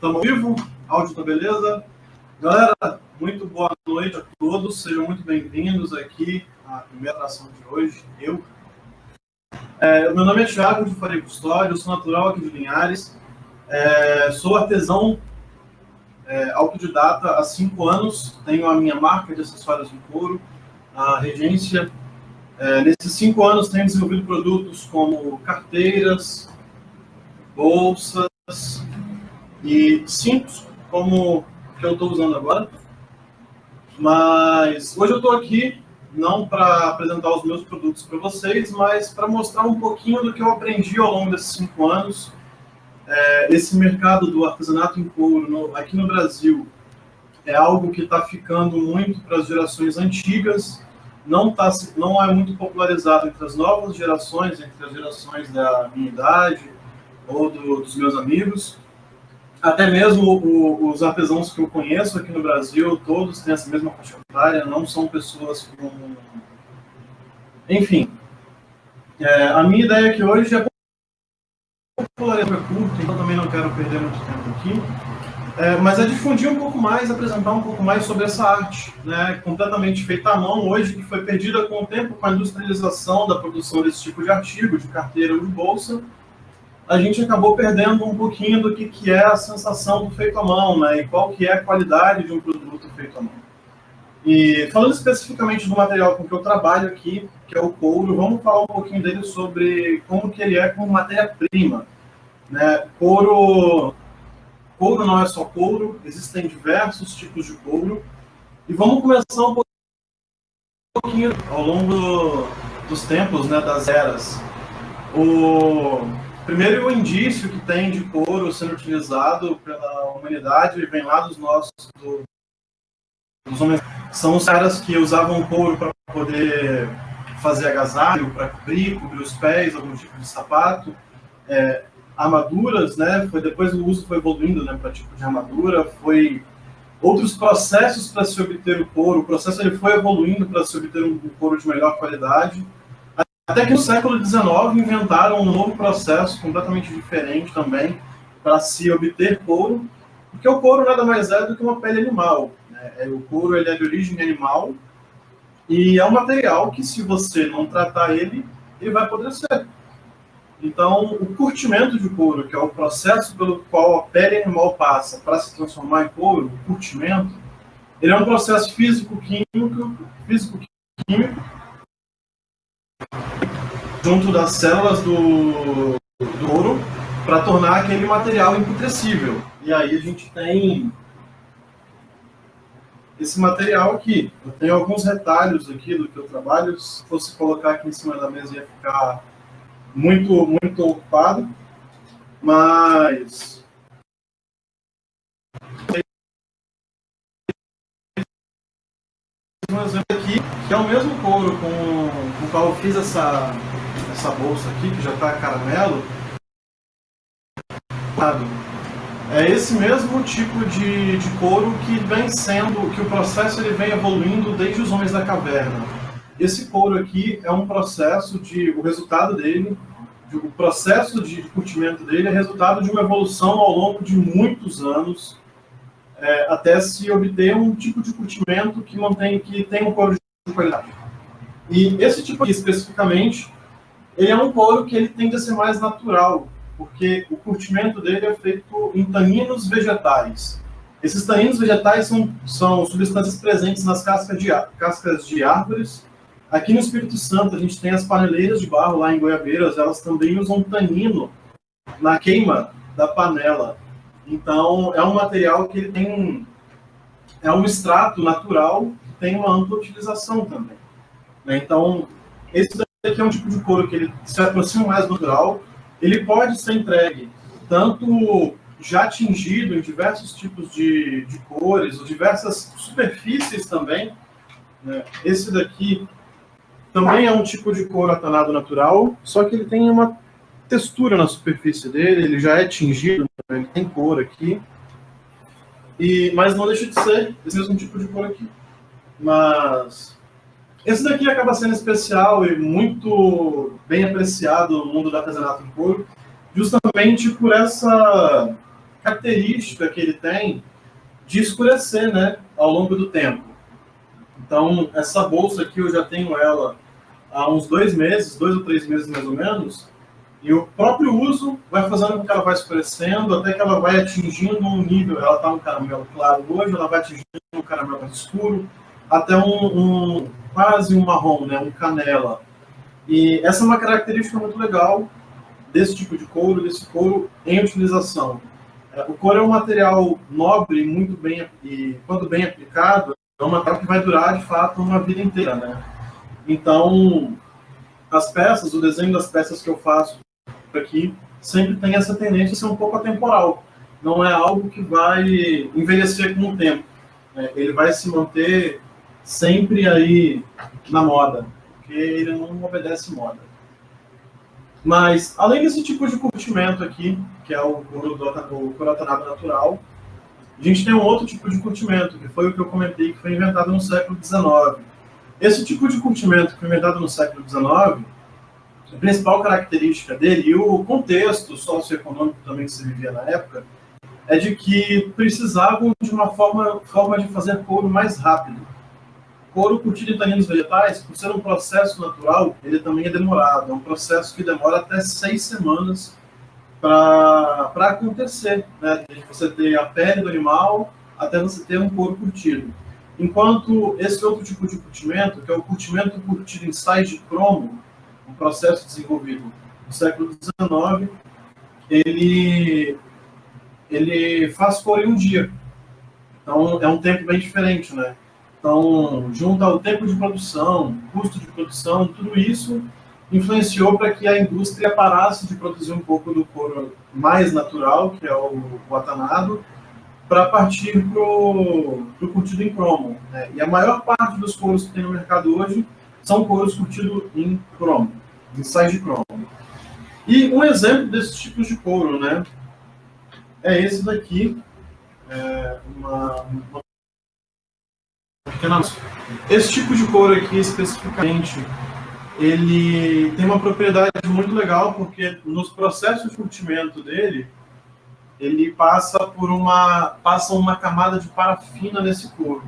Estamos ao vivo? Áudio tá beleza? Galera, muito boa noite a todos. Sejam muito bem-vindos aqui à primeira atração de hoje. Meu nome é Thiago de Faria Custódio, sou natural aqui de Linhares. Sou artesão autodidata há 5 anos. Tenho a minha marca de acessórios de couro, a Regência. Nesses 5 anos tenho desenvolvido produtos como carteiras, bolsas e cintos, como que eu estou usando agora. Mas hoje eu estou aqui não para apresentar os meus produtos para vocês, mas para mostrar um pouquinho do que eu aprendi ao longo desses 5 anos. Esse mercado do artesanato em couro aqui no Brasil é algo que está ficando muito para as gerações antigas, não é muito popularizado entre as novas gerações, entre as gerações da minha idade ou dos meus amigos. Até mesmo os artesãos que eu conheço aqui no Brasil, todos têm essa mesma faixa etária, não são pessoas com... Enfim, a minha ideia aqui hoje é popularizar o curto, então também não quero perder muito tempo aqui, mas é difundir um pouco mais, apresentar um pouco mais sobre essa arte, né, completamente feita à mão hoje, que foi perdida com o tempo, com a industrialização da produção desse tipo de artigo, de carteira ou de bolsa. A gente acabou perdendo um pouquinho do que é a sensação do feito à mão, né? E qual que é a qualidade de um produto feito à mão. E falando especificamente do material com que eu trabalho aqui, que é o couro, vamos falar um pouquinho dele sobre como que ele é como matéria-prima, né? Couro não é só couro, existem diversos tipos de couro. E vamos começar um pouquinho ao longo dos tempos, né, das eras. Primeiro, o indício que tem de couro sendo utilizado pela humanidade vem lá dos homens. São os caras que usavam couro para poder fazer agasalho, para cobrir os pés, algum tipo de sapato. Armaduras, né? Depois o uso foi evoluindo, né, para tipo de armadura. Foi outros processos para se obter o couro. O processo ele foi evoluindo para se obter um couro de melhor qualidade. Até que no século XIX inventaram um novo processo completamente diferente também para se obter couro, porque o couro nada mais é do que uma pele animal, né? O couro ele é de origem animal e é um material que, se você não tratar ele vai apodrecer. Então, o curtimento de couro, que é o processo pelo qual a pele animal passa para se transformar em couro, o curtimento, ele é um processo físico-químico junto das células do couro para tornar aquele material imputrescível. E aí a gente tem esse material aqui. Eu tenho alguns retalhos aqui do que eu trabalho. Se fosse colocar aqui em cima da mesa ia ficar muito ocupado. Mas um exemplo aqui, que é o mesmo couro com o qual eu fiz essa bolsa aqui, que já está caramelo. É esse mesmo tipo de couro que vem sendo, que o processo ele vem evoluindo desde os homens da caverna. Esse couro aqui é um processo o resultado dele, o processo de curtimento dele é resultado de uma evolução ao longo de muitos anos, até se obter um tipo de curtimento que tem um couro de qualidade. E esse tipo aqui especificamente, ele é um couro que ele tende a ser mais natural, porque o curtimento dele é feito em taninos vegetais. Esses taninos vegetais são substâncias presentes nas cascas de árvores. Aqui no Espírito Santo, a gente tem as paneleiras de barro lá em Goiabeiras, elas também usam tanino na queima da panela. Então, é um material que ele tem é um extrato natural que tem uma ampla utilização também, né? Então, esse daqui é um tipo de couro que ele se aproxima mais do natural. Ele pode ser entregue tanto já tingido em diversos tipos de cores, ou diversas superfícies também, né? Esse daqui também é um tipo de couro atanado natural, só que ele tem uma textura na superfície dele, ele já é tingido, ele tem cor aqui, mas não deixa de ser esse mesmo tipo de cor aqui. Mas esse daqui acaba sendo especial e muito bem apreciado no mundo do artesanato em couro, justamente por essa característica que ele tem de escurecer, né, ao longo do tempo. Então, essa bolsa aqui eu já tenho ela há uns 2 meses, 2 ou 3 meses mais ou menos, e o próprio uso vai fazendo com que ela vai escurecendo até que ela vai atingindo um nível. Ela está um caramelo claro hoje, ela vai atingindo um caramelo mais escuro, até quase um marrom, né, um canela. E essa é uma característica muito legal desse tipo de couro, desse couro em utilização. O couro é um material nobre, muito bem, e quando bem aplicado, é um material que vai durar, de fato, uma vida inteira, né? Então, as peças, o desenho das peças que eu faço aqui, sempre tem essa tendência a ser um pouco atemporal. Não é algo que vai envelhecer com o tempo. Ele vai se manter sempre aí na moda, porque ele não obedece moda. Mas, além desse tipo de curtimento aqui, que é o corotanado natural, a gente tem um outro tipo de curtimento, que foi o que eu comentei, que foi inventado no século XIX. Esse tipo de curtimento que foi inventado no século XIX, a principal característica dele, e o contexto socioeconômico também que se vivia na época, é de que precisavam de uma forma de fazer couro mais rápido. Couro curtido em taninos vegetais, por ser um processo natural, ele também é demorado. É um processo que demora até 6 semanas para acontecer, né? De você ter a pele do animal até você ter um couro curtido. Enquanto esse outro tipo de curtimento, que é o curtimento curtido em sais de cromo, um processo desenvolvido no século XIX, ele faz couro em um dia. Então, é um tempo bem diferente, né? Então, junto ao tempo de produção, custo de produção, tudo isso influenciou para que a indústria parasse de produzir um pouco do couro mais natural, que é o atanado, para partir para o curtido em cromo, né? E a maior parte dos couros que tem no mercado hoje são couros curtidos em cromo, em sais de cromo. E um exemplo desses tipos de couro, né, é esse daqui, uma pequena... Esse tipo de couro aqui, especificamente, ele tem uma propriedade muito legal, porque nos processos de curtimento dele, ele passa uma camada de parafina nesse couro.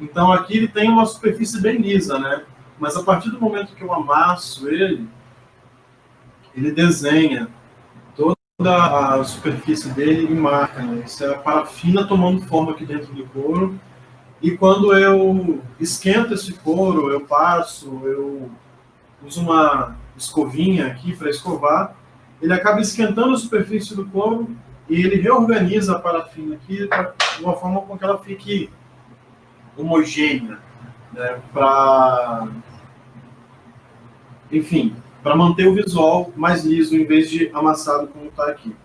Então aqui ele tem uma superfície bem lisa, né? Mas a partir do momento que eu amasso ele desenha toda a superfície dele e marca, né? Isso é a parafina tomando forma aqui dentro do couro. E quando eu esquento esse couro, eu uso uma escovinha aqui para escovar, ele acaba esquentando a superfície do couro e ele reorganiza a parafina aqui de uma forma com que ela fique homogênea, né, para manter o visual mais liso em vez de amassado como está aqui.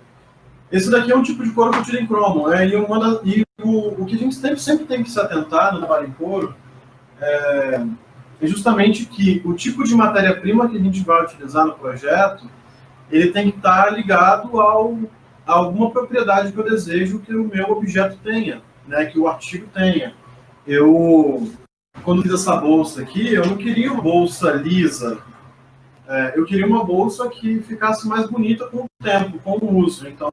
Esse daqui é um tipo de couro curtido em cromo, né? O que a gente sempre tem que se atentar no trabalho em couro é justamente que o tipo de matéria-prima que a gente vai utilizar no projeto, ele tem que estar ligado a alguma propriedade que eu desejo que o meu objeto tenha, né? Que o artigo tenha. Quando fiz essa bolsa aqui, eu não queria uma bolsa lisa. Eu queria uma bolsa que ficasse mais bonita com o tempo, com o uso. Então,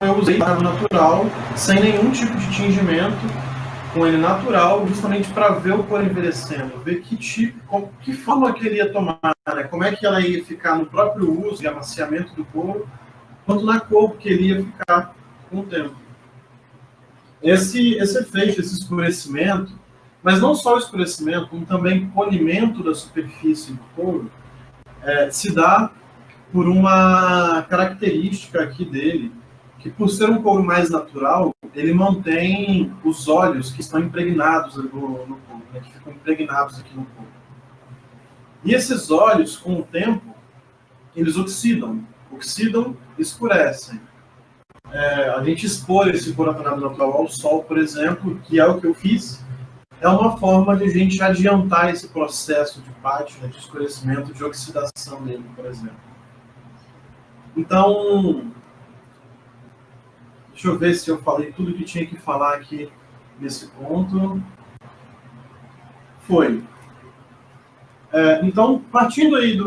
eu usei água natural, sem nenhum tipo de tingimento, com ele natural, justamente para ver o couro envelhecendo, ver que forma que ele ia tomar, né? Como é que ela ia ficar no próprio uso e amaciamento do couro, quanto na cor que ele ia ficar com o tempo. Esse efeito, esse escurecimento, mas não só o escurecimento, como também polimento da superfície do couro, se dá por uma característica aqui dele, que por ser um couro mais natural, ele mantém os óleos que estão impregnados no couro, né, que ficam impregnados aqui no couro. E esses óleos, com o tempo, eles oxidam e escurecem. A gente expor esse couro atanado natural ao sol, por exemplo, que é o que eu fiz, é uma forma de a gente adiantar esse processo de pátina, de escurecimento, de oxidação dele, por exemplo. Então, deixa eu ver se eu falei tudo que tinha que falar aqui nesse ponto. Foi. Então, partindo aí de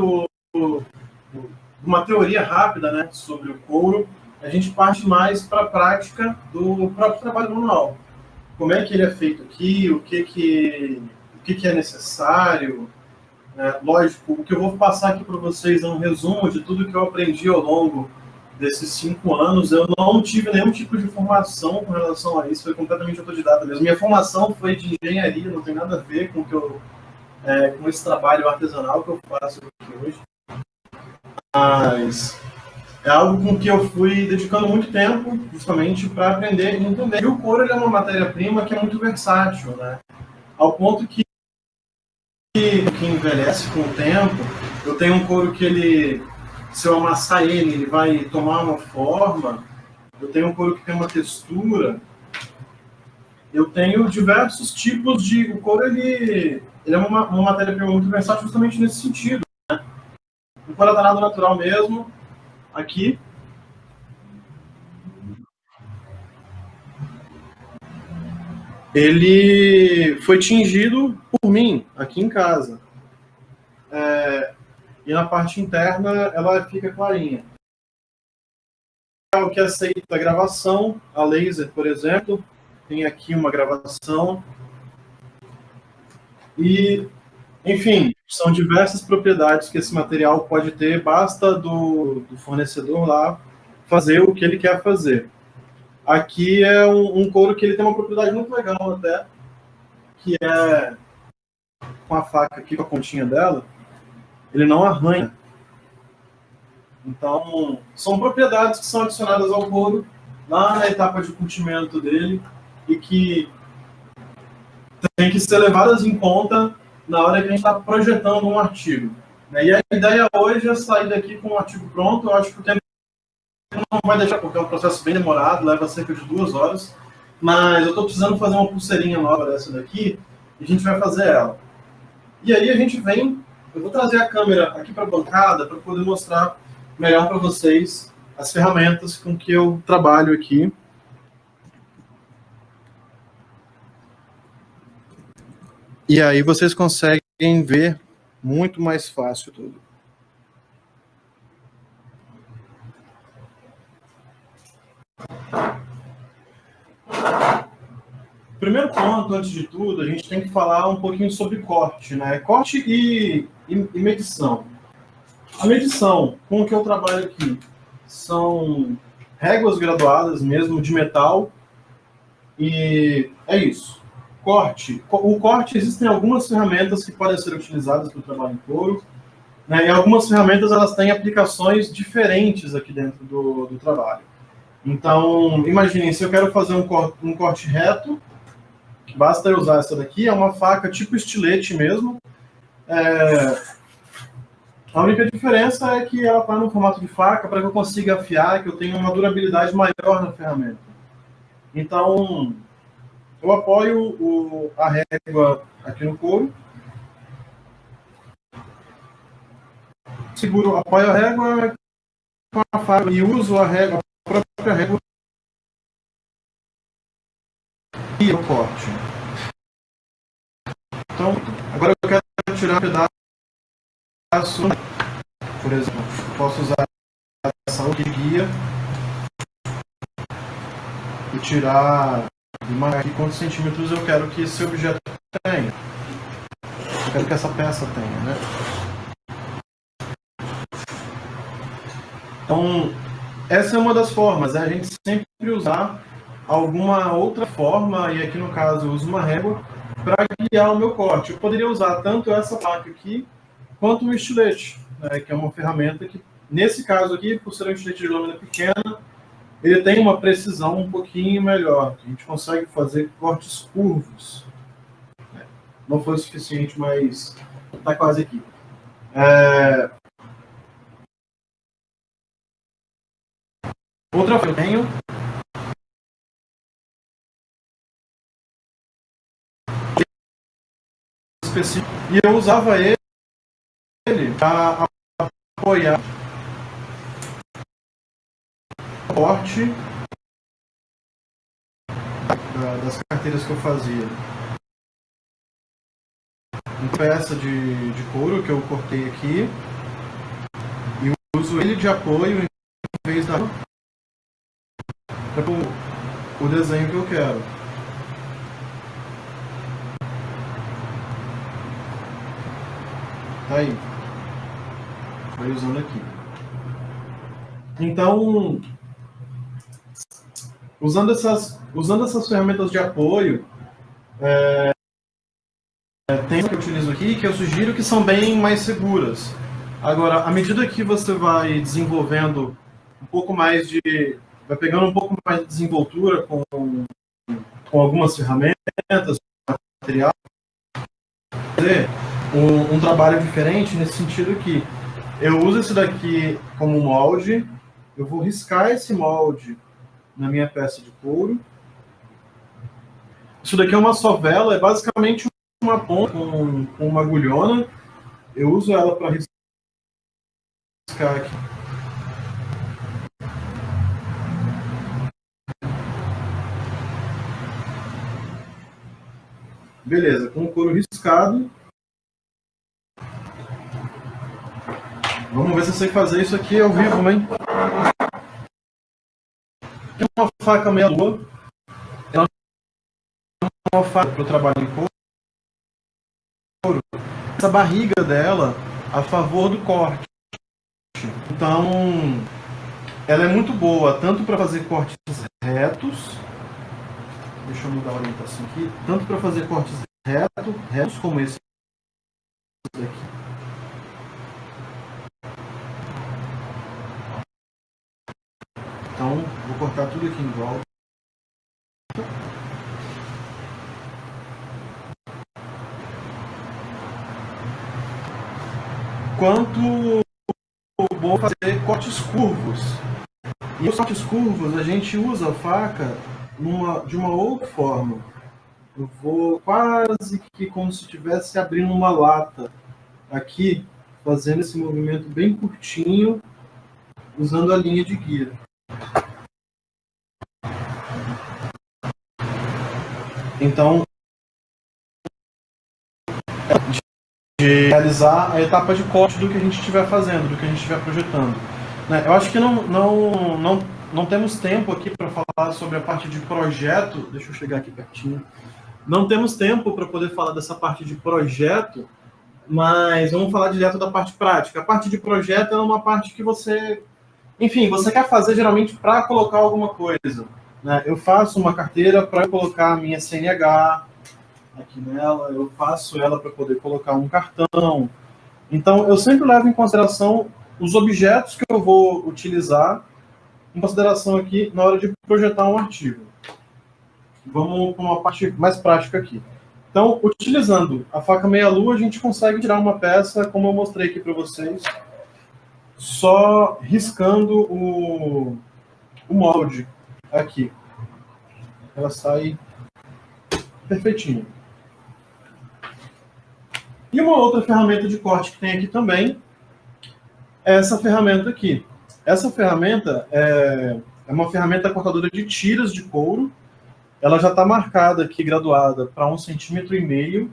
uma teoria rápida, né, sobre o couro, a gente parte mais para a prática do próprio trabalho manual. Como é que ele é feito aqui, o que é necessário. Lógico, o que eu vou passar aqui para vocês é um resumo de tudo que eu aprendi ao longo desses 5 anos. Eu não tive nenhum tipo de formação com relação a isso, foi completamente autodidata mesmo. Minha formação foi de engenharia, não tem nada a ver com, com esse trabalho artesanal que eu faço aqui hoje. Mas é algo com que eu fui dedicando muito tempo, justamente para aprender e entender. E o couro ele é uma matéria-prima que é muito versátil, né? Ao ponto que envelhece com o tempo. Eu tenho um couro que ele, se eu amassar ele vai tomar uma forma. Eu tenho um couro que tem uma textura. Eu tenho diversos tipos de... O couro, ele é uma matéria-prima muito versátil justamente nesse sentido, né? O couro atanado natural mesmo, aqui. Ele foi tingido por mim, aqui em casa. E na parte interna, ela fica clarinha. O que aceita a gravação, a laser, por exemplo, tem aqui uma gravação. E, enfim, são diversas propriedades que esse material pode ter, basta do fornecedor lá fazer o que ele quer fazer. Aqui é um couro que ele tem uma propriedade muito legal até, que é com a faca aqui, com a pontinha dela, ele não arranha. Então, são propriedades que são adicionadas ao couro lá na etapa de curtimento dele e que tem que ser levadas em conta na hora que a gente está projetando um artigo. E a ideia hoje é sair daqui com um artigo pronto. Eu acho que o tempo não vai deixar, porque é um processo bem demorado, leva cerca de 2 horas. Mas eu estou precisando fazer uma pulseirinha nova dessa daqui e a gente vai fazer ela. E aí a gente vem, eu vou trazer a câmera aqui para a bancada para poder mostrar melhor para vocês as ferramentas com que eu trabalho aqui. E aí vocês conseguem ver muito mais fácil tudo. Primeiro ponto, antes de tudo, a gente tem que falar um pouquinho sobre corte, né? Corte e medição. A medição com que eu trabalho aqui são réguas graduadas mesmo, de metal, e é isso. Corte. O corte, existem algumas ferramentas que podem ser utilizadas para o trabalho em couro, né? E algumas ferramentas elas têm aplicações diferentes aqui dentro do trabalho. Então, imaginem, se eu quero fazer um corte reto, basta eu usar essa daqui, é uma faca tipo estilete mesmo. A única diferença é que ela está no formato de faca para que eu consiga afiar, que eu tenha uma durabilidade maior na ferramenta. Então, eu apoio a régua aqui no couro, apoio a régua com a faca e uso a própria régua e o corte. Então, agora eu quero tirar um pedaço, por exemplo, posso usar essa outra guia e tirar e marcar aqui quantos centímetros eu quero que esse objeto tenha. Eu quero que essa peça tenha, né? Então, essa é uma das formas, é a gente sempre usar alguma outra forma, e aqui no caso eu uso uma régua, para guiar o meu corte. Eu poderia usar tanto essa faca aqui, quanto o estilete, né, que é uma ferramenta que, nesse caso aqui, por ser um estilete de lâmina pequena, ele tem uma precisão um pouquinho melhor. A gente consegue fazer cortes curvos. Não foi o suficiente, mas está quase aqui. Outra que eu tenho específico, e eu usava ele para apoiar o corte das carteiras que eu fazia. Uma peça de couro que eu cortei aqui e uso ele de apoio em vez da... o desenho que eu quero. Tá aí. Vai usando aqui. Então, usando essas ferramentas de apoio, tem que eu utilizo aqui, que eu sugiro que são bem mais seguras. Agora, à medida que você vai desenvolvendo um pouco mais de... vai pegando um pouco mais de desenvoltura com algumas ferramentas, material, fazer um trabalho diferente nesse sentido que eu uso esse daqui como molde, eu vou riscar esse molde na minha peça de couro. Isso daqui é uma sovela, é basicamente uma ponta com uma agulhona. Eu uso ela para riscar aqui. Beleza, com o couro riscado. Vamos ver se eu sei fazer isso aqui ao vivo, hein? Tem uma faca meia-lua. Ela é uma faca para o trabalho em couro. Essa barriga dela a favor do corte. Então, ela é muito boa tanto para fazer cortes retos. Deixa eu mudar a orientação aqui. Tanto para fazer cortes retos como esse aqui. Então, vou cortar tudo aqui em volta. Quanto bom fazer cortes curvos. E os cortes curvos a gente usa a faca de uma outra forma. Eu vou quase que como se estivesse abrindo uma lata aqui, fazendo esse movimento bem curtinho, usando a linha de guia. Então, de realizar a etapa de corte do que a gente estiver fazendo, do que a gente estiver projetando. Eu acho que não temos tempo aqui para falar sobre a parte de projeto. Deixa eu chegar aqui pertinho. Não temos tempo para poder falar dessa parte de projeto, mas vamos falar direto da parte prática. A parte de projeto é uma parte que você, enfim, você quer fazer geralmente para colocar alguma coisa. Eu faço uma carteira para colocar a minha CNH aqui nela, eu faço ela para poder colocar um cartão. Então, eu sempre levo em consideração os objetos que eu vou utilizar em consideração aqui na hora de projetar um artigo. Vamos para uma parte mais prática aqui. Então, utilizando a faca meia-lua, a gente consegue tirar uma peça, como eu mostrei aqui para vocês, só riscando o molde aqui. Ela sai perfeitinho. E uma outra ferramenta de corte que tem aqui também é essa ferramenta aqui. Essa ferramenta é uma ferramenta cortadora de tiras de couro. Ela já está marcada aqui, graduada, para 1,5 cm.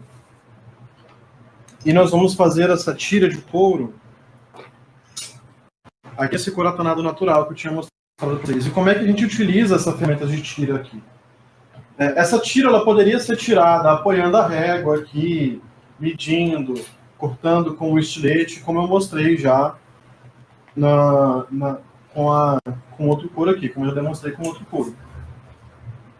E nós vamos fazer essa tira de couro. Aqui esse couro atonado natural que eu tinha mostrado para vocês. E como é que a gente utiliza essa ferramenta de tira aqui? Essa tira ela poderia ser tirada apoiando a régua aqui, medindo, cortando com o estilete, como eu mostrei já com outro couro aqui, como eu demonstrei com outro couro.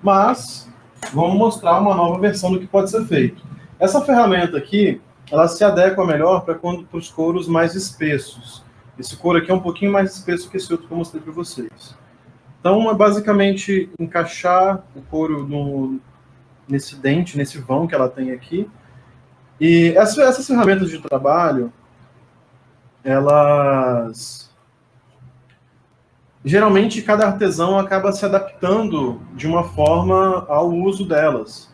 Mas vamos mostrar uma nova versão do que pode ser feito. Essa ferramenta aqui, ela se adequa melhor para os couros mais espessos. Esse couro aqui é um pouquinho mais espesso que esse outro que eu mostrei para vocês. Então, é basicamente encaixar o couro nesse dente, nesse vão que ela tem aqui. E essas ferramentas de trabalho, elas... geralmente, cada artesão acaba se adaptando de uma forma ao uso delas.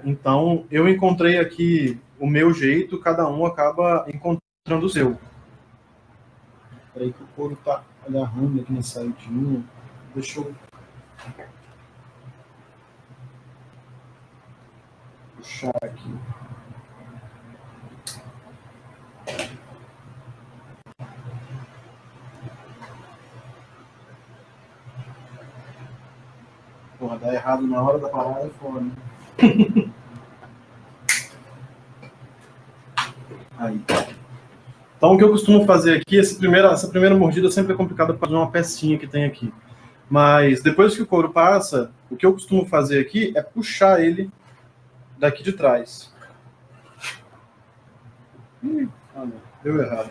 Então, eu encontrei aqui o meu jeito, cada um acaba encontrando o seu. Espera aí que o couro está agarrando aqui na saidinha. Deixa eu puxar aqui. Porra, dá errado na hora da parada é foda, né? Aí. Então, o que eu costumo fazer aqui, essa primeira mordida sempre é complicada por causa de uma pecinha que tem aqui. Mas depois que o couro passa, o que eu costumo fazer aqui é puxar ele daqui de trás. Não, deu errado.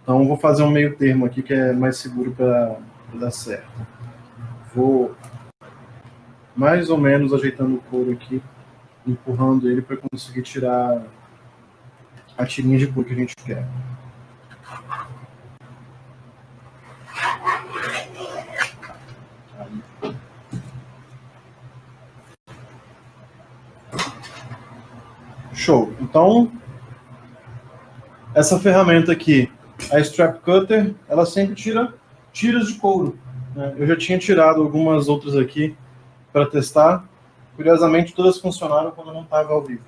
Então, vou fazer um meio termo aqui que é mais seguro para dar certo. Vou mais ou menos ajeitando o couro aqui, empurrando ele para conseguir tirar a tirinha de couro que a gente quer. Aí. Show. Então, essa ferramenta aqui, a Strap Cutter, ela sempre tira tiras de couro, né? Eu já tinha tirado algumas outras aqui para testar. Curiosamente, todas funcionaram quando eu não estava ao vivo.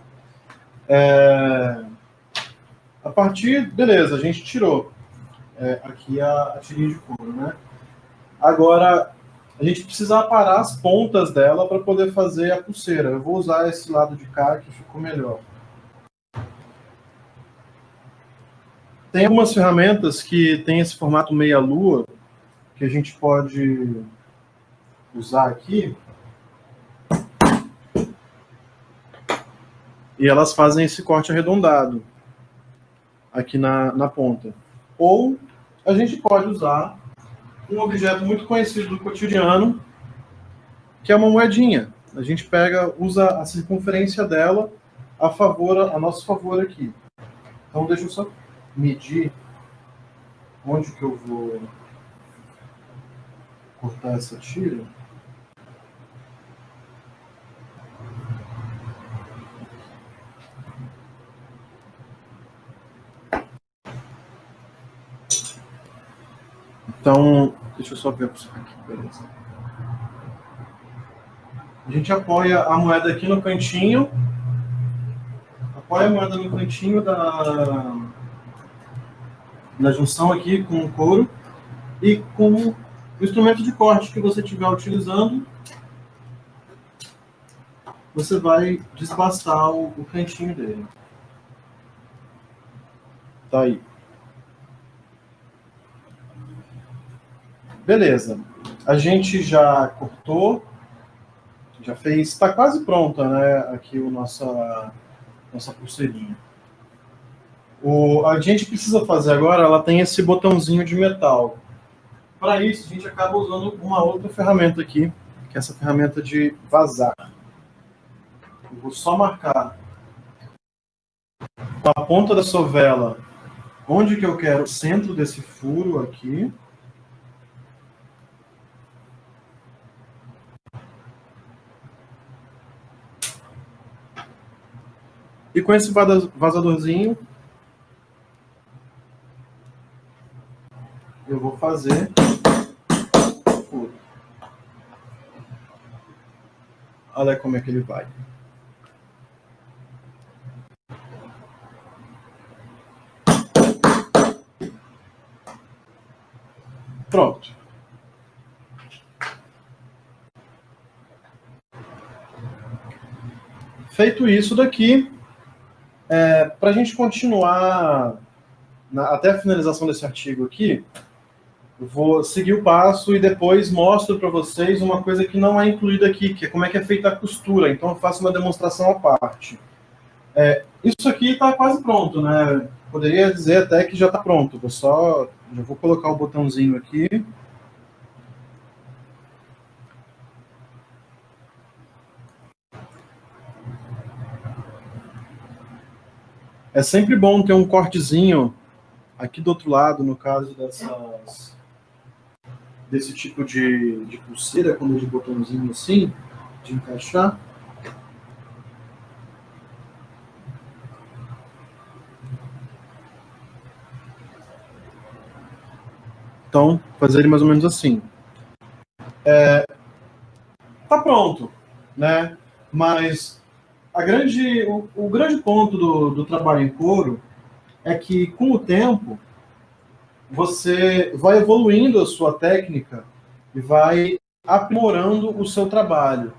A partir, beleza, a gente tirou aqui a tirinha de couro, né? Agora, a gente precisa aparar as pontas dela para poder fazer a pulseira. Eu vou usar esse lado de cá que ficou melhor. Tem algumas ferramentas que tem esse formato meia-lua que a gente pode usar aqui. E elas fazem esse corte arredondado aqui na ponta. Ou a gente pode usar um objeto muito conhecido do cotidiano, que é uma moedinha. A gente usa a circunferência dela a nosso favor aqui. Então deixa eu só medir onde que eu vou cortar essa tira. Então, deixa eu só ver aqui, beleza. A gente apoia a moeda aqui no cantinho, apoia a moeda no cantinho na junção aqui com o couro e com o instrumento de corte que você estiver utilizando, você vai desbastar o cantinho dele. Tá aí. Beleza. A gente já cortou, já fez, está quase pronta, né? Aqui a nossa pulseirinha. A gente precisa fazer agora, ela tem esse botãozinho de metal. Para isso, a gente acaba usando uma outra ferramenta aqui, que é essa ferramenta de vazar. Eu vou só marcar com a ponta da sovela onde que eu quero o centro desse furo aqui. E com esse vazadorzinho, eu vou fazer o furo. Olha como é que ele vai. Pronto. Feito isso daqui, para a gente continuar até a finalização desse artigo aqui, eu vou seguir o passo e depois mostro para vocês uma coisa que não é incluída aqui, que é como é que é feita a costura. Então eu faço uma demonstração à parte. Isso aqui está quase pronto, né? Poderia dizer até que já está pronto. Já vou colocar o botãozinho aqui. É sempre bom ter um cortezinho aqui do outro lado, no caso desse tipo de pulseira, quando é de botãozinho assim, de encaixar. Então, fazer ele mais ou menos assim. Tá pronto, né? Mas o grande ponto do trabalho em couro é que, com o tempo, você vai evoluindo a sua técnica e vai aprimorando o seu trabalho.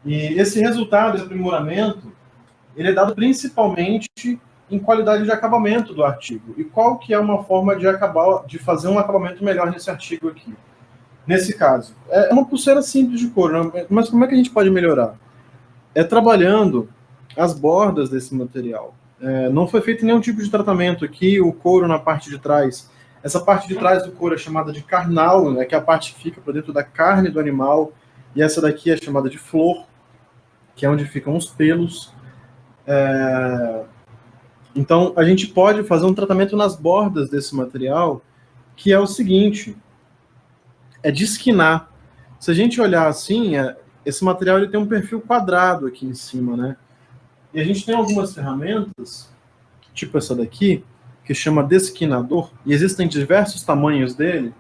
E esse resultado, esse aprimoramento, ele é dado principalmente em qualidade de acabamento do artigo. E qual que é uma forma de fazer um acabamento melhor nesse artigo aqui? Nesse caso, é uma pulseira simples de couro, mas como é que a gente pode melhorar? É trabalhando as bordas desse material. Não foi feito nenhum tipo de tratamento aqui, o couro na parte de trás. Essa parte de trás do couro é chamada de carnal, né, que é a parte que fica por dentro da carne do animal, e essa daqui é chamada de flor, que é onde ficam os pelos. Então, a gente pode fazer um tratamento nas bordas desse material, que é o seguinte, é desquinar. Se a gente olhar assim, esse material ele tem um perfil quadrado aqui em cima, né? E a gente tem algumas ferramentas, tipo essa daqui, que chama desquinador, e existem diversos tamanhos dele,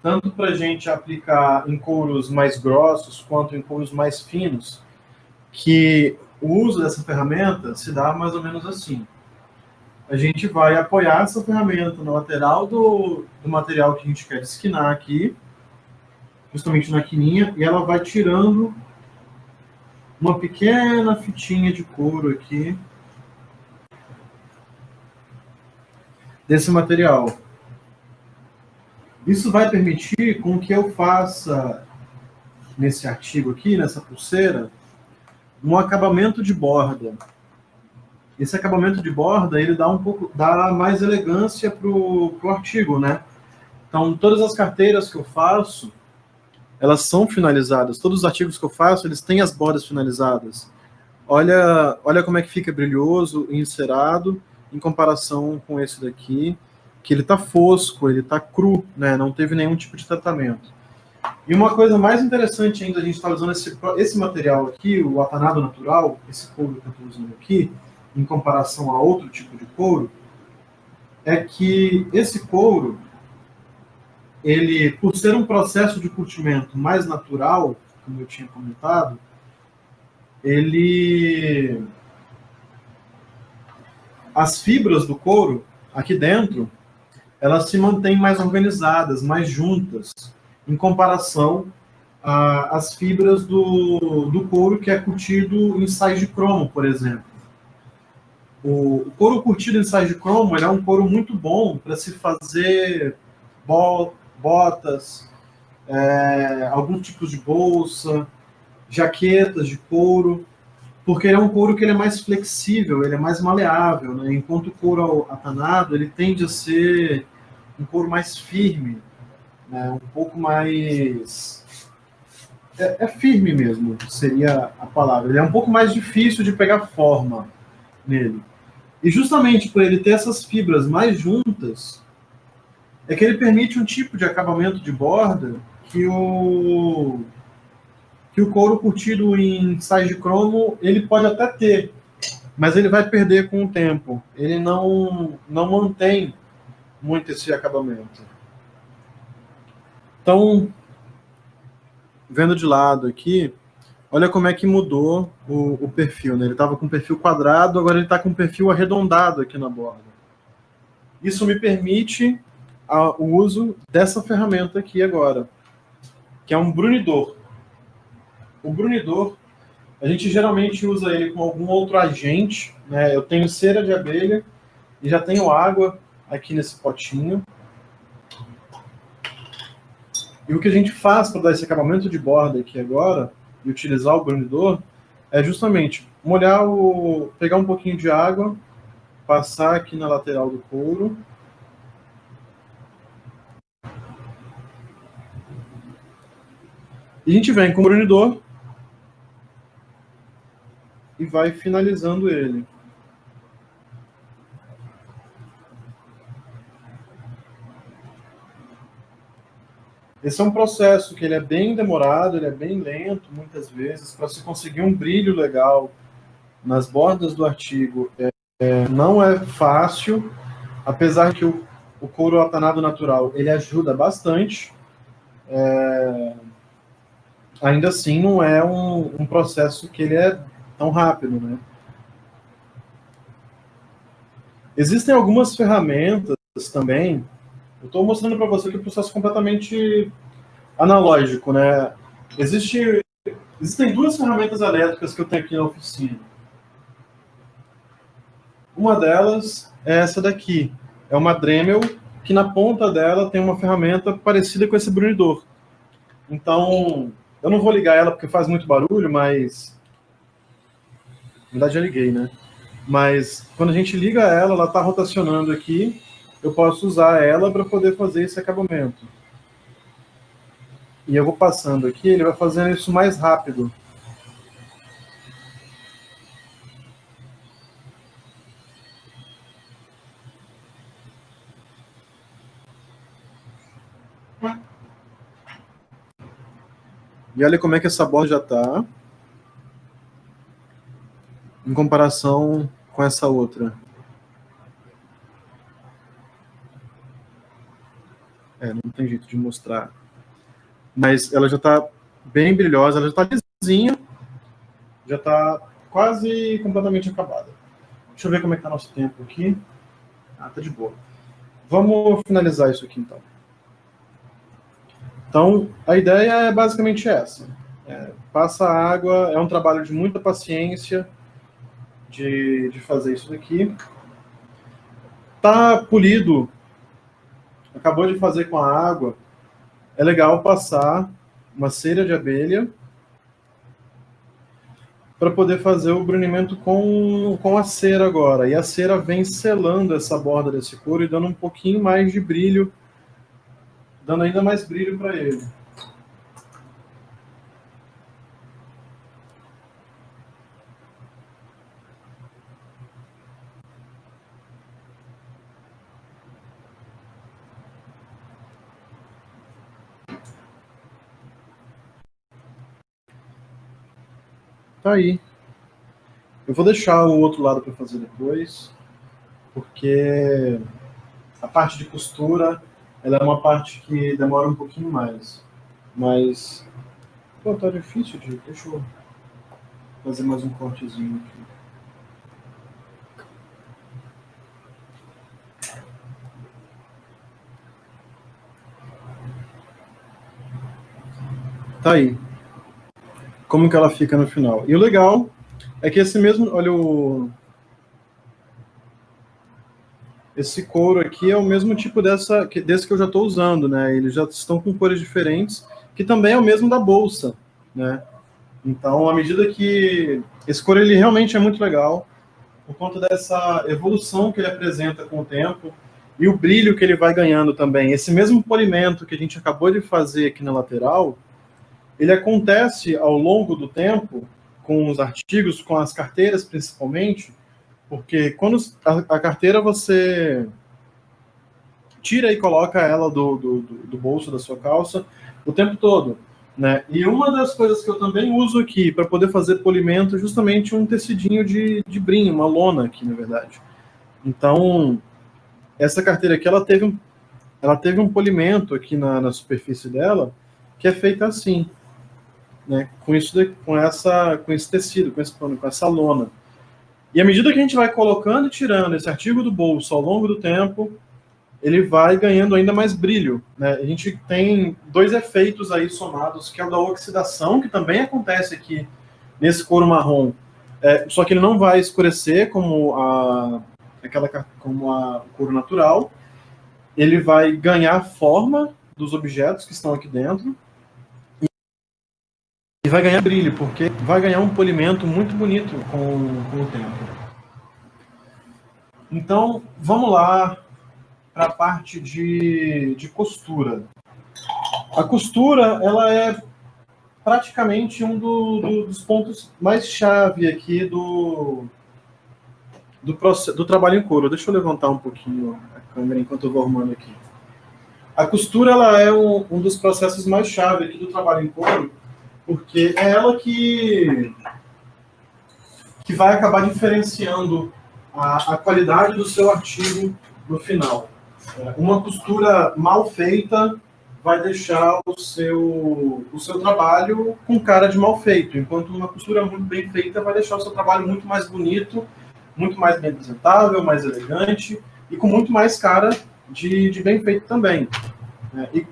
tanto para a gente aplicar em couros mais grossos, quanto em couros mais finos, que o uso dessa ferramenta se dá mais ou menos assim. A gente vai apoiar essa ferramenta na lateral do material que a gente quer desquinar aqui, justamente na quininha, e ela vai tirando uma pequena fitinha de couro aqui desse material. Isso vai permitir com que eu faça, nesse artigo aqui, nessa pulseira, um acabamento de borda. Esse acabamento de borda, ele dá mais elegância pro artigo, né? Então, todas as carteiras que eu faço, elas são finalizadas. Todos os artigos que eu faço, eles têm as bordas finalizadas. Olha como é que fica brilhoso e encerado em comparação com esse daqui, que ele tá fosco, ele tá cru, né? Não teve nenhum tipo de tratamento. E uma coisa mais interessante ainda, a gente está usando esse material aqui, o atanado natural, esse couro que eu estou usando aqui, em comparação a outro tipo de couro, é que esse couro, ele, por ser um processo de curtimento mais natural, como eu tinha comentado, as fibras do couro, aqui dentro, elas se mantêm mais organizadas, mais juntas, em comparação às fibras do couro que é curtido em sais de cromo, por exemplo. O couro curtido em sais de cromo é um couro muito bom para se fazer botas, alguns tipos de bolsa, jaquetas de couro, porque ele é um couro que ele é mais flexível, ele é mais maleável, né? Enquanto o couro atanado ele tende a ser um couro mais firme, né? Um pouco mais... firme mesmo, seria a palavra. Ele é um pouco mais difícil de pegar forma nele. E justamente por ele ter essas fibras mais juntas, é que ele permite um tipo de acabamento de borda que o couro curtido em sais de cromo, ele pode até ter, mas ele vai perder com o tempo. Ele não mantém muito esse acabamento. Então, vendo de lado aqui, olha como é que mudou o perfil, né? Ele estava com perfil quadrado, agora ele está com perfil arredondado aqui na borda. Isso me permite o uso dessa ferramenta aqui agora, que é um brunidor. O brunidor, a gente geralmente usa ele com algum outro agente, né? Eu tenho cera de abelha e já tenho água aqui nesse potinho. E o que a gente faz para dar esse acabamento de borda aqui agora, e utilizar o brunidor, é justamente pegar um pouquinho de água, passar aqui na lateral do couro. E a gente vem com o brunidor e vai finalizando ele. Esse é um processo que ele é bem demorado, ele é bem lento, muitas vezes, para se conseguir um brilho legal nas bordas do artigo. Não é fácil, apesar que o couro atanado natural, ele ajuda bastante. Ainda assim, não é um processo que ele é tão rápido, né? Existem algumas ferramentas também Eu estou mostrando para você que o processo é completamente analógico, né? Existem duas ferramentas elétricas que eu tenho aqui na oficina. Uma delas é essa daqui. É uma Dremel, que na ponta dela tem uma ferramenta parecida com esse brunidor. Então, eu não vou ligar ela porque faz muito barulho, mas... Na verdade, já liguei, né? Mas quando a gente liga ela está rotacionando aqui. Eu posso usar ela para poder fazer esse acabamento. E eu vou passando aqui, ele vai fazendo isso mais rápido. E olha como é que essa borda já está em comparação com essa outra. Não tem jeito de mostrar. Mas ela já está bem brilhosa, ela já está lisinha, já está quase completamente acabada. Deixa eu ver como é que está nosso tempo aqui. Tá de boa. Vamos finalizar isso aqui, então. Então, a ideia é basicamente essa. Passa água, é um trabalho de muita paciência de fazer isso daqui. Tá polido, acabou de fazer com a água, é legal passar uma cera de abelha para poder fazer o brunimento com a cera agora. E a cera vem selando essa borda desse couro e dando um pouquinho mais de brilho, dando ainda mais brilho para ele. Tá aí. Eu vou deixar o outro lado para fazer depois, porque a parte de costura ela é uma parte que demora um pouquinho mais. Mas, pô, tá difícil de... Deixa eu fazer mais um cortezinho aqui. Tá aí. Como que ela fica no final. E o legal é que esse mesmo... Olha esse couro aqui é o mesmo tipo desse que eu já estou usando, né? Eles já estão com cores diferentes, que também é o mesmo da bolsa, né? Então, à medida que... Esse couro, ele realmente é muito legal, por conta dessa evolução que ele apresenta com o tempo, e o brilho que ele vai ganhando também. Esse mesmo polimento que a gente acabou de fazer aqui na lateral, ele acontece ao longo do tempo, com os artigos, com as carteiras principalmente, porque quando a carteira você tira e coloca ela do bolso da sua calça o tempo todo, né? E uma das coisas que eu também uso aqui para poder fazer polimento é justamente um tecidinho de brim, uma lona aqui, na verdade. Então, essa carteira aqui, ela teve um polimento aqui na superfície dela, que é feita assim, né? Com esse tecido, com esse pano, com essa lona. E à medida que a gente vai colocando e tirando esse artigo do bolso ao longo do tempo, ele vai ganhando ainda mais brilho, né? A gente tem dois efeitos aí somados, que é o da oxidação, que também acontece aqui nesse couro marrom, só que ele não vai escurecer como o couro natural. Ele vai ganhar forma dos objetos que estão aqui dentro e vai ganhar brilho, porque vai ganhar um polimento muito bonito com o tempo. Então, vamos lá para a parte de costura. A costura, ela é praticamente um dos pontos mais chave aqui do trabalho em couro. Deixa eu levantar um pouquinho a câmera enquanto eu vou arrumando aqui. A costura, ela é um dos processos mais chave aqui do trabalho em couro, porque é ela que vai acabar diferenciando a qualidade do seu artigo no final. Uma costura mal feita vai deixar o seu trabalho com cara de mal feito, enquanto uma costura muito bem feita vai deixar o seu trabalho muito mais bonito, muito mais bem apresentável, mais elegante e com muito mais cara de bem feito também. Né? E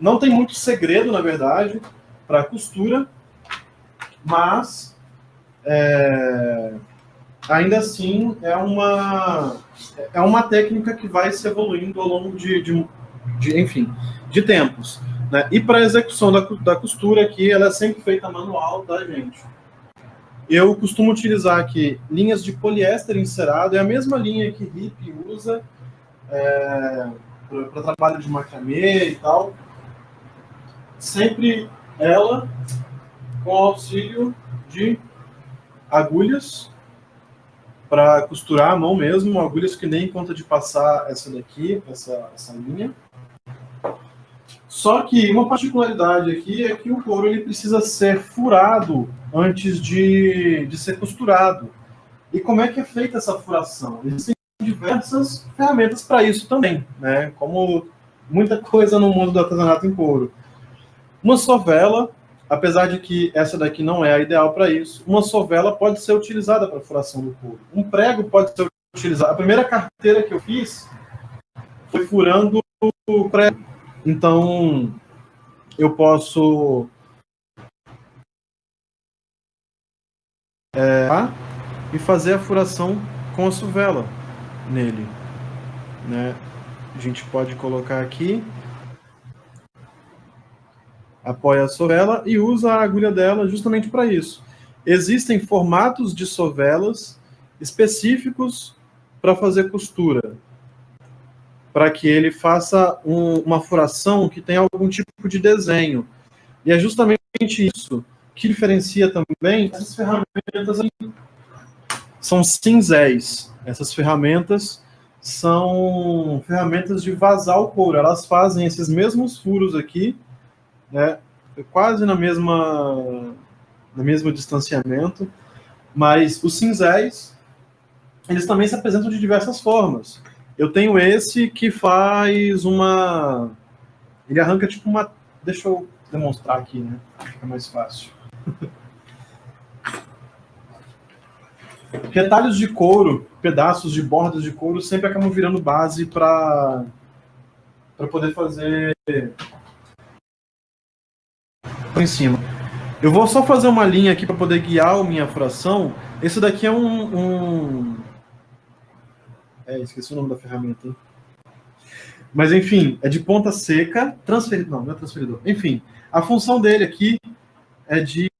não tem muito segredo, na verdade, para a costura, mas ainda assim é uma técnica que vai se evoluindo ao longo enfim, de tempos. Né? E para a execução da costura aqui, ela é sempre feita manual, tá, gente? Eu costumo utilizar aqui linhas de poliéster encerado, é a mesma linha que Hip usa para trabalho de macramê e tal. Sempre ela com auxílio de agulhas para costurar à mão mesmo, agulhas que nem conta de passar essa daqui, essa linha. Só que uma particularidade aqui é que o couro ele precisa ser furado antes de ser costurado. E como é que é feita essa furação? Existem diversas ferramentas para isso também, né? Como muita coisa no mundo do artesanato em couro. Uma sovela, apesar de que essa daqui não é a ideal para isso, uma sovela pode ser utilizada para furação do couro. Um prego pode ser utilizado. A primeira carteira que eu fiz foi furando o prego. Então, eu posso e fazer a furação com a sovela nele. Né? A gente pode colocar aqui, apoia a sovela e usa a agulha dela justamente para isso. Existem formatos de sovelas específicos para fazer costura, para que ele faça uma furação que tenha algum tipo de desenho. E é justamente isso que diferencia também essas ferramentas aqui. São cinzéis. Essas ferramentas são ferramentas de vazar o couro. Elas fazem esses mesmos furos aqui, né, quase no mesmo distanciamento, mas os cinzéis, eles também se apresentam de diversas formas. Eu tenho esse que faz ele arranca tipo uma... Deixa eu demonstrar aqui, né? Fica mais fácil. Retalhos de couro, pedaços de bordas de couro sempre acabam virando base para poder fazer em cima. Eu vou só fazer uma linha aqui para poder guiar a minha furação. Esse daqui é esqueci o nome da ferramenta, hein? Mas, enfim, é de ponta seca, transferidor. Não é transferidor. Enfim, a função dele aqui é de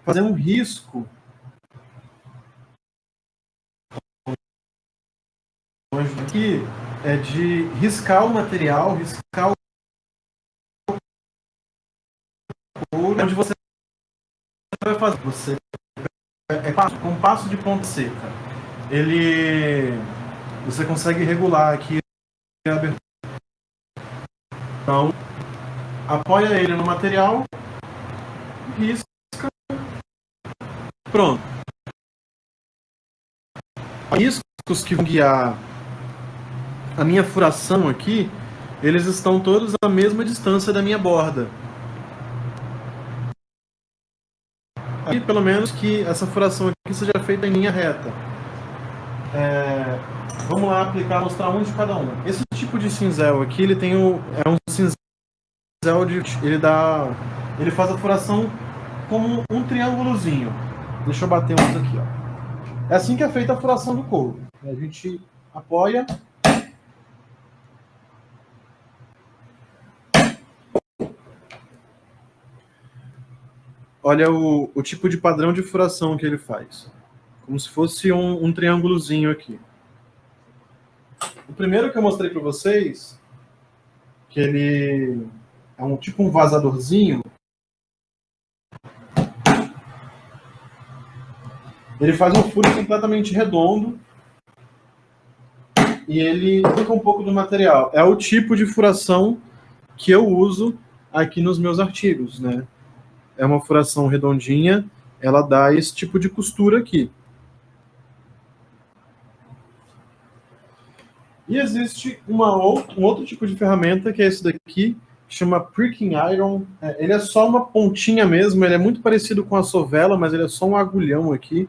fazer um risco. Aqui é de riscar o material, riscar o couro, onde você vai fazer. Com um passo de ponta seca. Você consegue regular aqui a abertura. Então, apoia ele no material, risca, pronto. Os riscos que vão guiar a minha furação aqui, eles estão todos à mesma distância da minha borda. Aqui, pelo menos que essa furação aqui seja feita em linha reta. Vamos lá mostrar um de cada um. Esse tipo de cinzel aqui, ele tem é um cinzel ele faz a furação como um triângulozinho. Deixa eu bater uns aqui, ó. É assim que é feita a furação do couro. A gente apoia. Olha o tipo de padrão de furação que ele faz. Como se fosse um triângulozinho aqui. O primeiro que eu mostrei para vocês, que ele é tipo um vazadorzinho, ele faz um furo completamente redondo e ele fica um pouco do material. É o tipo de furação que eu uso aqui nos meus artigos, né? É uma furação redondinha, ela dá esse tipo de costura aqui. E existe um outro tipo de ferramenta, que é esse daqui, que chama Pricking Iron. Ele é só uma pontinha mesmo, ele é muito parecido com a sovela, mas ele é só um agulhão aqui.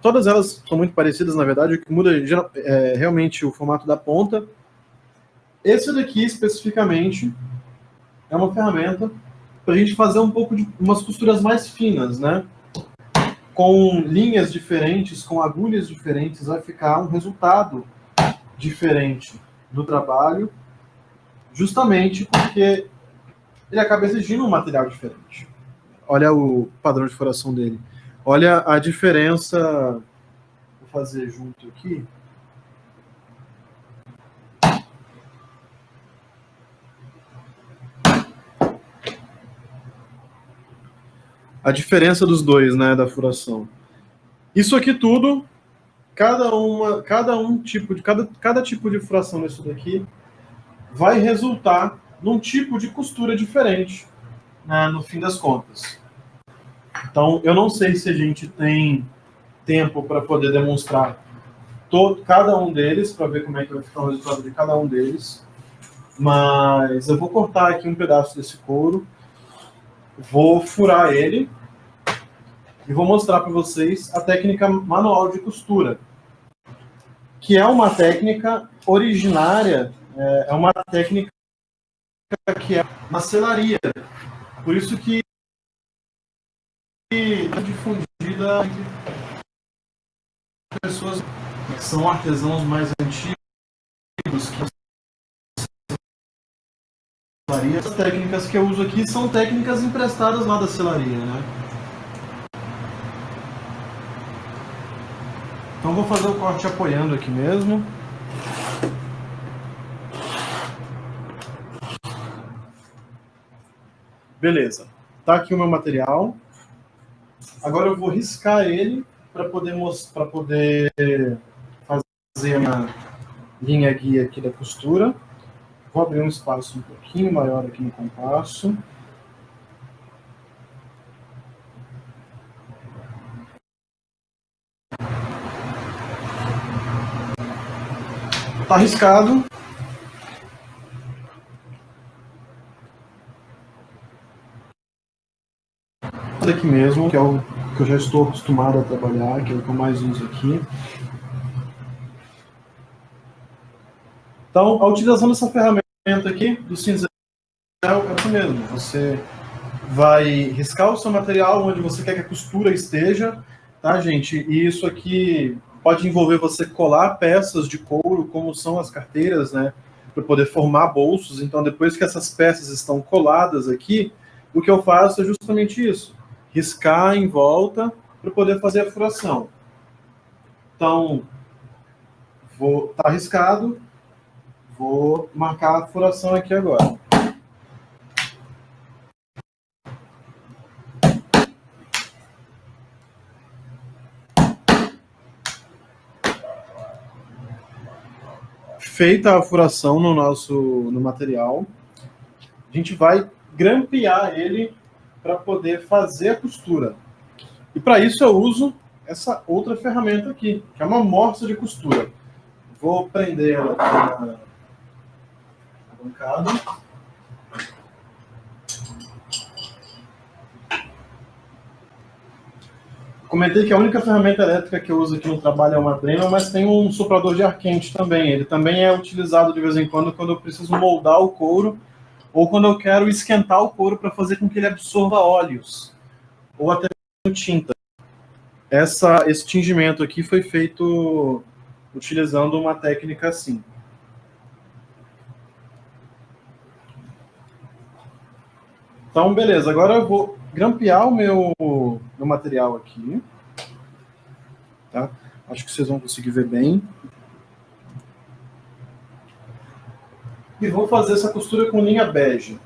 todas elas são muito parecidas, na verdade, o que muda é realmente o formato da ponta. Esse daqui, especificamente, é uma ferramenta para a gente fazer um pouco de umas costuras mais finas, né? Com linhas diferentes, com agulhas diferentes, vai ficar um resultado diferente do trabalho, justamente porque ele acaba exigindo um material diferente. Olha o padrão de furação dele. Olha a diferença. Vou fazer junto aqui. A diferença dos dois, né, da furação. Isso aqui tudo, cada tipo de furação nisso daqui vai resultar num tipo de costura diferente, né, no fim das contas. Então, eu não sei se a gente tem tempo para poder demonstrar cada um deles, para ver como é que vai ficar o resultado de cada um deles, mas eu vou cortar aqui um pedaço desse couro, vou furar ele e vou mostrar para vocês a técnica manual de costura, que é uma técnica originária, é uma técnica que é uma selaria. Por isso que é difundida entre pessoas que são artesãos mais antigos, que selaria. As técnicas que eu uso aqui são técnicas emprestadas lá da selaria, né? Então vou fazer o corte apoiando aqui mesmo. Beleza. Tá aqui o meu material. Agora eu vou riscar ele para poder fazer a minha linha guia aqui da costura. Vou abrir um espaço um pouquinho maior aqui no compasso. Tá riscado. Aqui mesmo, que é o que eu já estou acostumado a trabalhar, que é o que eu mais uso aqui. Então, a utilização dessa ferramenta aqui, do cinzel, é isso mesmo. Você vai riscar o seu material onde você quer que a costura esteja, tá, gente? E isso aqui pode envolver você colar peças de couro, como são as carteiras, né? Para poder formar bolsos. Então, depois que essas peças estão coladas aqui, o que eu faço é justamente isso. Riscar em volta para poder fazer a furação. Então, tá riscado, vou marcar a furação aqui agora. Feita a furação no material, a gente vai grampear ele para poder fazer a costura. E para isso eu uso essa outra ferramenta aqui, que é uma morsa de costura. Vou prender ela aqui na bancada. Comentei que a única ferramenta elétrica que eu uso aqui no trabalho é uma Dremel, mas tem um soprador de ar quente também. Ele também é utilizado de vez em quando eu preciso moldar o couro ou quando eu quero esquentar o couro para fazer com que ele absorva óleos ou até tinta. Esse tingimento aqui foi feito utilizando uma técnica assim. Então, beleza. Agora eu vou grampear o meu material aqui. Tá? Acho que vocês vão conseguir ver bem. E vou fazer essa costura com linha bege.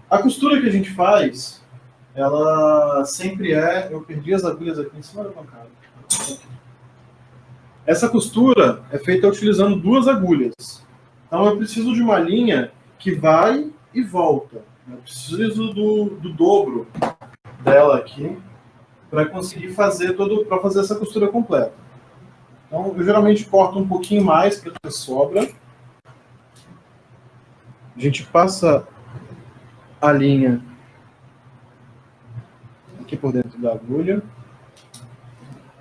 A costura que a gente faz, ela sempre é... Eu perdi as agulhas aqui em cima da bancada. Essa costura é feita utilizando 2 agulhas. Então eu preciso de uma linha que vai e volta. Eu preciso do dobro dela aqui para conseguir fazer essa costura completa. Então eu geralmente corto um pouquinho mais para ter sobra. A gente passa a linha aqui por dentro da agulha.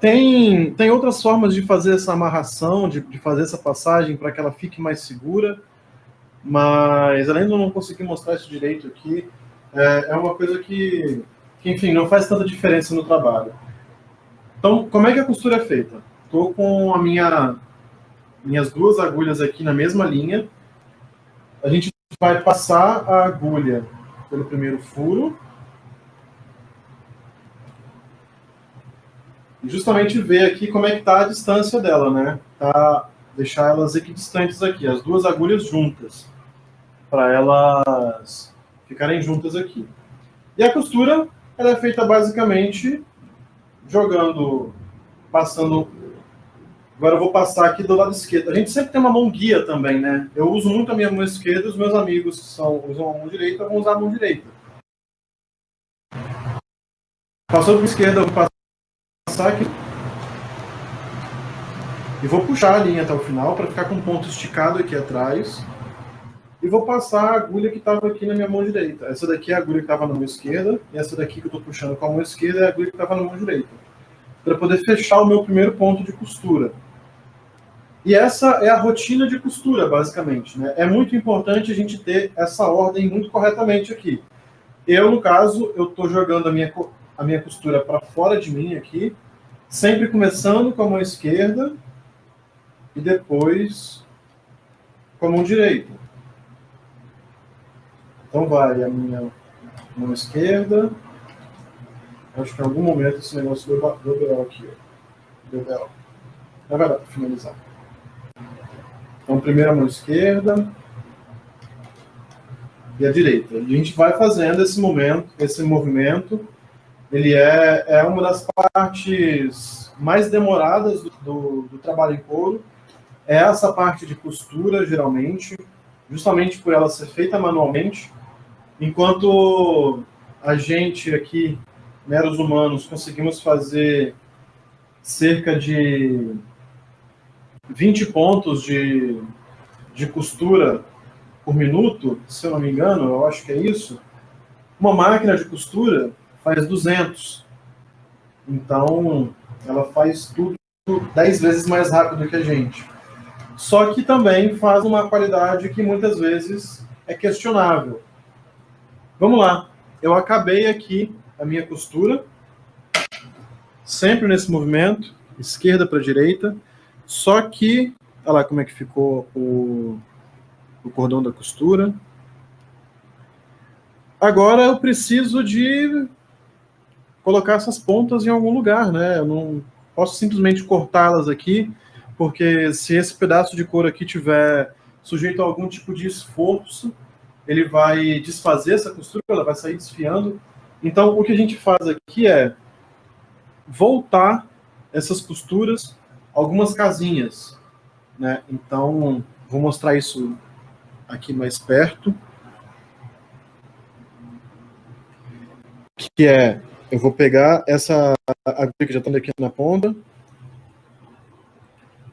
Tem outras formas de fazer essa amarração, de fazer essa passagem para que ela fique mais segura, mas além de eu não conseguir mostrar isso direito aqui, é uma coisa que, enfim, não faz tanta diferença no trabalho. Então, como é que a costura é feita? Estou com minhas duas agulhas aqui na mesma linha. A gente vai passar a agulha pelo primeiro furo e justamente ver aqui como é que está a distância dela, né? Deixar elas equidistantes aqui, as duas agulhas juntas, para elas ficarem juntas aqui. E a costura, ela é feita basicamente passando. Agora eu vou passar aqui do lado esquerdo. A gente sempre tem uma mão guia também, né? Eu uso muito a minha mão esquerda, os meus amigos que usam a mão direita vão usar a mão direita. Passou para a esquerda, eu vou passar aqui e vou puxar a linha até o final para ficar com um ponto esticado aqui atrás. E vou passar a agulha que estava aqui na minha mão direita. Essa daqui é a agulha que estava na mão esquerda, e essa daqui que eu estou puxando com a mão esquerda é a agulha que estava na mão direita. Para poder fechar o meu primeiro ponto de costura. E essa é a rotina de costura, basicamente, né? É muito importante a gente ter essa ordem muito corretamente aqui. Eu, no caso, eu estou jogando a minha costura para fora de mim aqui, sempre começando com a mão esquerda e depois com a mão direita. Então vai a minha mão esquerda. Acho que em algum momento esse negócio deu B.O. aqui. Deu B.O. Mas vai dar para finalizar. Então, primeiro a mão esquerda e a direita. E a gente vai fazendo esse movimento. Ele é uma das partes mais demoradas do trabalho em couro. É essa parte de costura, geralmente, justamente por ela ser feita manualmente. Enquanto a gente aqui, meros humanos, conseguimos fazer cerca de 20 pontos de costura por minuto, se eu não me engano, eu acho que é isso, uma máquina de costura faz 200. Então, ela faz tudo 10 vezes mais rápido que a gente. Só que também faz uma qualidade que muitas vezes é questionável. Vamos lá. Eu acabei aqui a minha costura, sempre nesse movimento, esquerda para direita, só que, olha lá como é que ficou o cordão da costura. Agora eu preciso de colocar essas pontas em algum lugar, né? Eu não posso simplesmente cortá-las aqui, porque se esse pedaço de couro aqui tiver sujeito a algum tipo de esforço, ele vai desfazer essa costura, ela vai sair desfiando. Então, o que a gente faz aqui é voltar essas costuras algumas casinhas, né? Então, vou mostrar isso aqui mais perto. Que é, eu vou pegar essa agulha que já está aqui na ponta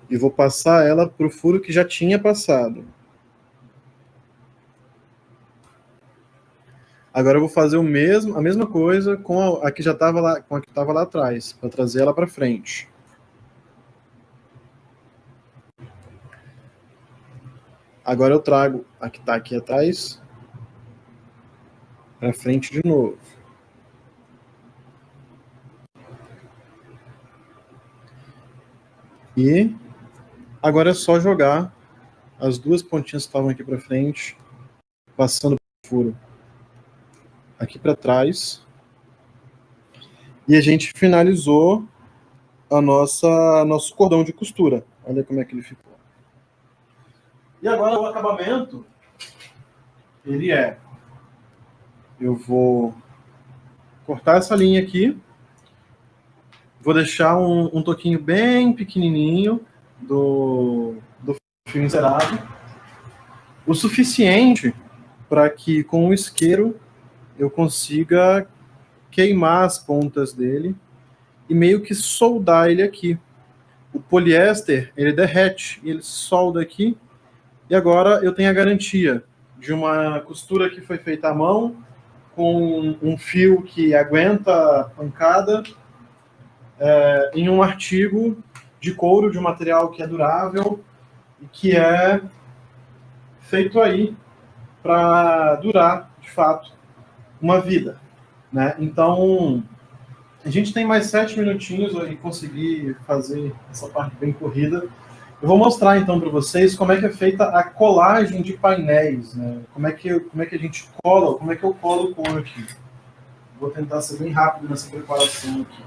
e vou passar ela para o furo que já tinha passado. Agora eu vou fazer a mesma coisa com a que já estava lá, com a que estava lá atrás, para trazer ela para frente. Agora eu trago a que está aqui atrás para frente de novo. E agora é só jogar as duas pontinhas que estavam aqui para frente, passando o furo aqui para trás. E a gente finalizou nosso cordão de costura. Olha como é que ele ficou. E agora o acabamento, ele eu vou cortar essa linha aqui, vou deixar um toquinho bem pequenininho do fio encerado, o suficiente para que com o isqueiro eu consiga queimar as pontas dele e meio que soldar ele aqui. O poliéster, ele derrete, ele solda aqui, e agora eu tenho a garantia de uma costura que foi feita à mão, com um fio que aguenta a pancada, em um artigo de couro, de um material que é durável e que é feito aí para durar, de fato, uma vida, né? Então, a gente tem mais 7 minutinhos e conseguir fazer essa parte bem corrida. Eu vou mostrar então para vocês como é que é feita a colagem de painéis, né? Como é que a gente cola, como é que eu colo o couro aqui. Vou tentar ser bem rápido nessa preparação aqui.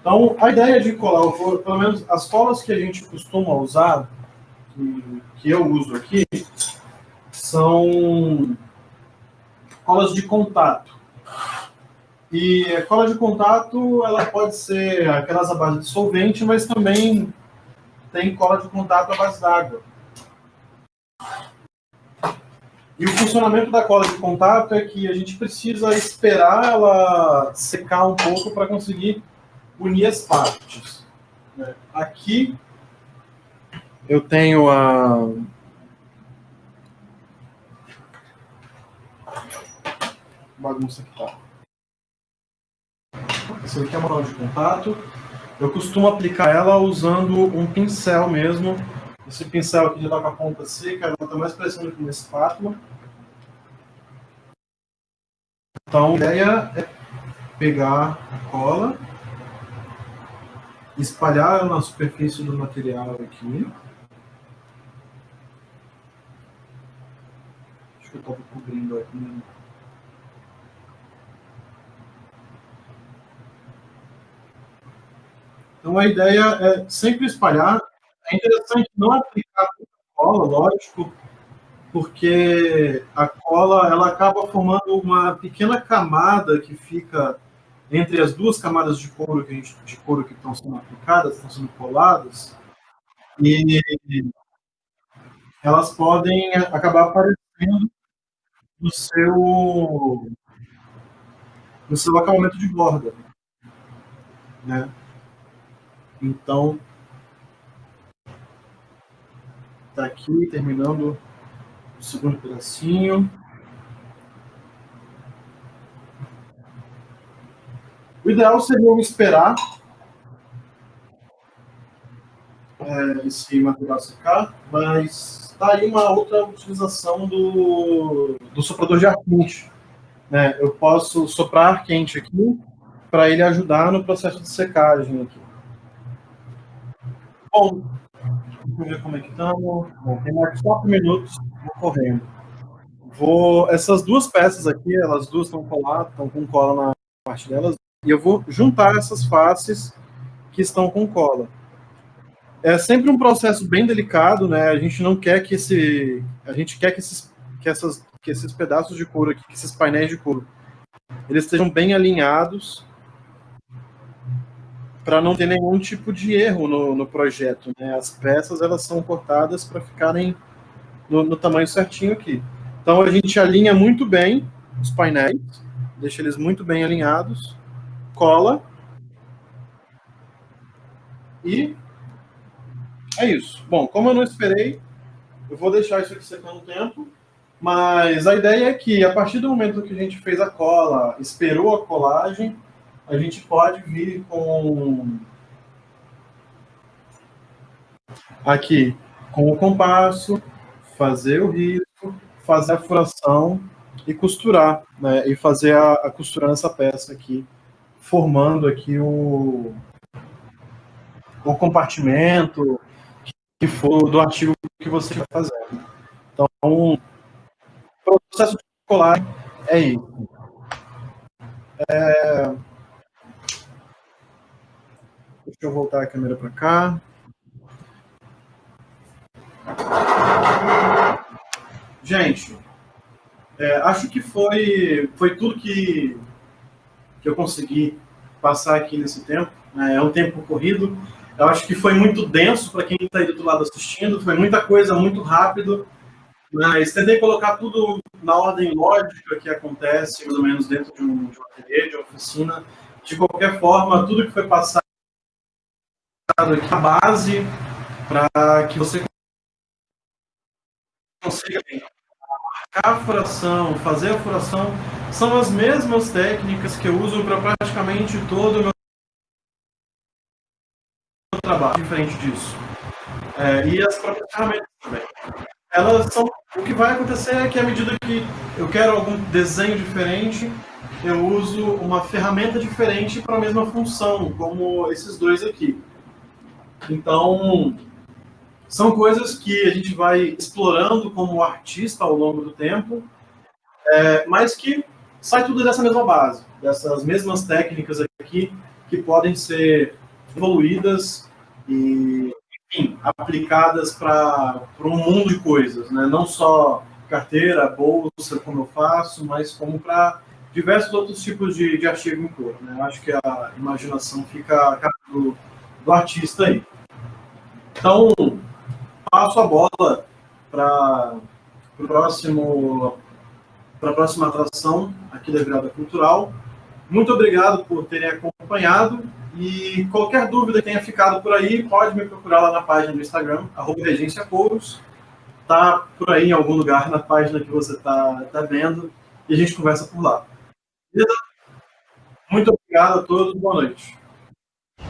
Então, a ideia de colar o couro, pelo menos as colas que a gente costuma usar, que eu uso aqui, são colas de contato. E a cola de contato, ela pode ser aquelas à base de solvente, mas também tem cola de contato à base d'água. E o funcionamento da cola de contato é que a gente precisa esperar ela secar um pouco para conseguir unir as partes. Aqui eu tenho a bagunça que tá. Esse aqui é a manual de contato. Eu costumo aplicar ela usando um pincel mesmo. Esse pincel aqui já está com a ponta seca, ela está mais parecendo com uma espátula. Então a ideia é pegar a cola, espalhar ela na superfície do material aqui. Acho que eu estou cobrindo aqui. Então a ideia é sempre espalhar. É interessante não aplicar cola, lógico, porque a cola ela acaba formando uma pequena camada que fica entre as duas camadas de couro que estão sendo aplicadas, estão sendo coladas, e elas podem acabar aparecendo no seu, no seu acabamento de borda, né? Então, tá aqui terminando o segundo pedacinho. O ideal seria eu esperar esse material secar, mas tá aí uma outra utilização do soprador de ar quente. Né? Eu posso soprar ar quente aqui para ele ajudar no processo de secagem aqui. Bom, vamos ver como é que estamos. Bom, tem mais 4 minutos, vou correndo. Essas duas peças aqui, elas duas estão coladas, estão com cola na parte delas, e eu vou juntar essas faces que estão com cola. É sempre um processo bem delicado, né? A gente não quer que a gente quer que esses pedaços de couro aqui, que esses painéis de couro, eles estejam bem alinhados para não ter nenhum tipo de erro no projeto, né? As peças elas são cortadas para ficarem no tamanho certinho aqui. Então a gente alinha muito bem os painéis, deixa eles muito bem alinhados, cola e é isso. Bom, como eu não esperei, eu vou deixar isso aqui secando um tempo, mas a ideia é que a partir do momento que a gente fez a cola, esperou a colagem, a gente pode vir com aqui com o compasso, fazer o risco, fazer a furação e costurar, né? E fazer a costura nessa peça aqui, formando aqui o compartimento que for do artigo que você vai fazer. Então, o processo de colagem é isso. Deixa eu voltar a câmera para cá. Gente, acho que foi tudo que eu consegui passar aqui nesse tempo. É um tempo corrido. Eu acho que foi muito denso para quem está aí do outro lado assistindo. Foi muita coisa, muito rápido. Mas tentei colocar tudo na ordem lógica que acontece, mais ou menos, dentro de um ateliê, de uma oficina. De qualquer forma, tudo que foi passado aqui, a base para que você consiga marcar a furação, fazer a furação, são as mesmas técnicas que eu uso para praticamente todo o meu trabalho diferente disso. E as próprias ferramentas também. Elas são... O que vai acontecer é que, à medida que eu quero algum desenho diferente, eu uso uma ferramenta diferente para a mesma função, como esses dois aqui. Então, são coisas que a gente vai explorando como artista ao longo do tempo, mas que sai tudo dessa mesma base, dessas mesmas técnicas aqui, que podem ser evoluídas e, enfim, aplicadas para um mundo de coisas, né? Não só carteira, bolsa, como eu faço, mas como para diversos outros tipos de artigo em couro, né? Eu acho que a imaginação fica a cargo do artista aí. Então, passo a bola para a próxima atração aqui da Virada Cultural. Muito obrigado por terem acompanhado, e qualquer dúvida que tenha ficado por aí, pode me procurar lá na página do Instagram, @regenciacouros. Está por aí em algum lugar na página que você está vendo, e a gente conversa por lá. Beleza? Muito obrigado a todos, boa noite.